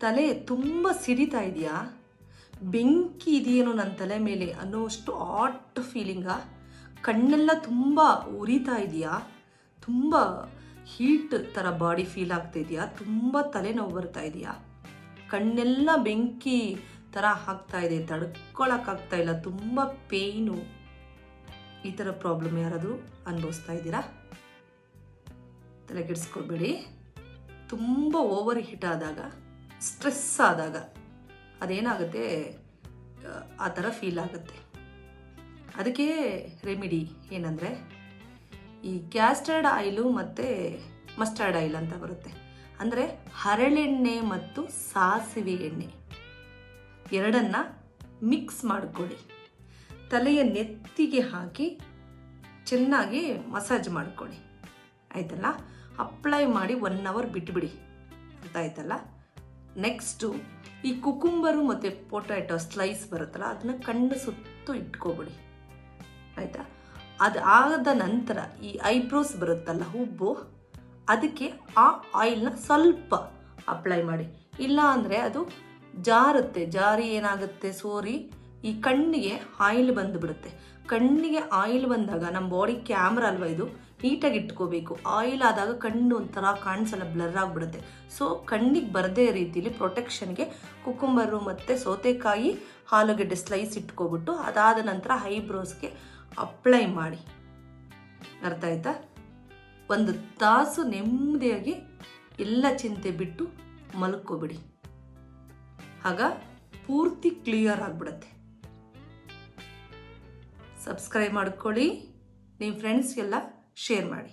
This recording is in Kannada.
ತಲೆ ತುಂಬ ಸಿಡಿತಾ ಇದೆಯಾ, ಬೆಂಕಿ ಇದೆಯೇನೋ ನನ್ನ ತಲೆ ಮೇಲೆ ಅನ್ನೋಷ್ಟು ಹಾಟ್ ಫೀಲಿಂಗಾ, ಕಣ್ಣೆಲ್ಲ ತುಂಬ ಉರಿತಾ ಇದೆಯಾ, ತುಂಬ ಹೀಟ್ ಥರ ಬಾಡಿ ಫೀಲ್ ಆಗ್ತಾ ಇದೆಯಾ, ತುಂಬ ತಲೆನೋವು ಬರ್ತಾ ಇದೆಯಾ, ಕಣ್ಣೆಲ್ಲ ಬೆಂಕಿ ಥರ ಆಗ್ತಾ ಇದೆ, ತಡ್ಕೊಳಕ್ಕಾಗ್ತಾ ಇಲ್ಲ, ತುಂಬ ಪೇಯ್ನು, ಈ ಥರ ಪ್ರಾಬ್ಲಮ್ ಯಾರಾದರೂ ಅನುಭವಿಸ್ತಾ ಇದ್ದೀರಾ? ತಲೆ ಕೆಡಿಸ್ಕೊಬೇಡಿ. ತುಂಬ ಓವರ್ ಹೀಟ್ ಆದಾಗ, ಸ್ಟ್ರೆಸ್ ಆದಾಗ ಅದೇನಾಗುತ್ತೆ, ಆ ಥರ ಫೀಲ್ ಆಗುತ್ತೆ. ಅದಕ್ಕೆ ರೆಮಿಡಿ ಏನಂದರೆ, ಈ ಕ್ಯಾಸ್ಟರ್ಡ್ ಆಯಿಲು ಮತ್ತು ಮಸ್ಟರ್ಡ್ ಆಯಿಲ್ ಅಂತ ಬರುತ್ತೆ. ಅಂದರೆ ಹರಳೆಣ್ಣೆ ಮತ್ತು ಸಾಸಿವೆ ಎಣ್ಣೆ ಎರಡನ್ನು ಮಿಕ್ಸ್ ಮಾಡಿಕೊಳ್ಳಿ. ತಲೆಯ ನೆತ್ತಿಗೆ ಹಾಕಿ ಚೆನ್ನಾಗಿ ಮಸಾಜ್ ಮಾಡಿಕೊಳ್ಳಿ. ಆಯ್ತಲ್ಲ? ಅಪ್ಲೈ ಮಾಡಿ 1 ಅವರ್ ಬಿಟ್ಬಿಡಿ. ಅರ್ಥ ಆಯ್ತಲ್ಲ? ನೆಕ್ಸ್ಟು ಈ ಕುಕುಂಬರು ಮತ್ತು ಪೊಟ್ಯಾಟೊ ಸ್ಲೈಸ್ ಬರುತ್ತಲ್ಲ, ಅದನ್ನು ಕಣ್ಣು ಸುತ್ತು ಇಟ್ಕೊಬಿಡಿ. ಆಯಿತಾ? ಅದು ಆದ ನಂತರ ಈ ಐಬ್ರೋಸ್ ಬರುತ್ತಲ್ಲ, ಹುಬ್ಬು, ಅದಕ್ಕೆ ಆ ಆಯಿಲ್ನ ಸ್ವಲ್ಪ ಅಪ್ಲೈ ಮಾಡಿ. ಇಲ್ಲ ಅಂದರೆ ಅದು ಜಾರುತ್ತೆ, ಜಾರಿ ಏನಾಗುತ್ತೆ, ಸೋರಿ ಈ ಕಣ್ಣಿಗೆ ಆಯಿಲ್ ಬಂದುಬಿಡುತ್ತೆ. ಕಣ್ಣಿಗೆ ಆಯಿಲ್ ಬಂದಾಗ ನಮ್ಮ ಬಾಡಿ ಕ್ಯಾಮ್ರಾ ಅಲ್ವಾ, ಇದು ನೀಟಾಗಿ ಇಟ್ಕೋಬೇಕು. ಆಯಿಲ್ ಆದಾಗ ಕಣ್ಣು ಒಂಥರ ಕಾಣಿಸಲ್ಲ, ಬ್ಲರ್ ಆಗಿಬಿಡುತ್ತೆ. ಸೊ ಕಣ್ಣಿಗೆ ಬರದೇ ರೀತಿಲಿ ಪ್ರೊಟೆಕ್ಷನ್ಗೆ ಕುಕುಂಬರು ಮತ್ತು ಸೌತೆಕಾಯಿ, ಆಲೂಗಡ್ಡೆ ಸ್ಲೈಸ್ ಇಟ್ಕೊಬಿಟ್ಟು ಅದಾದ ನಂತರ ಐಬ್ರೋಸ್ಗೆ ಅಪ್ಲೈ ಮಾಡಿ. ಅರ್ಥ ಆಯ್ತಾ? 1 ತಾಸು ನೆಮ್ಮದಿಯಾಗಿ ಎಲ್ಲ ಚಿಂತೆ ಬಿಟ್ಟು ಮಲ್ಕೋಬಿಡಿ. ಆಗ ಪೂರ್ತಿ ಕ್ಲಿಯರ್ ಆಗಿಬಿಡುತ್ತೆ. ಸಬ್ಸ್ಕ್ರೈಬ್ ಮಾಡ್ಕೊಳ್ಳಿ, ನಿಮ್ಮ ಫ್ರೆಂಡ್ಸ್ಗೆಲ್ಲ ಶೇರ್ ಮಾಡಿ.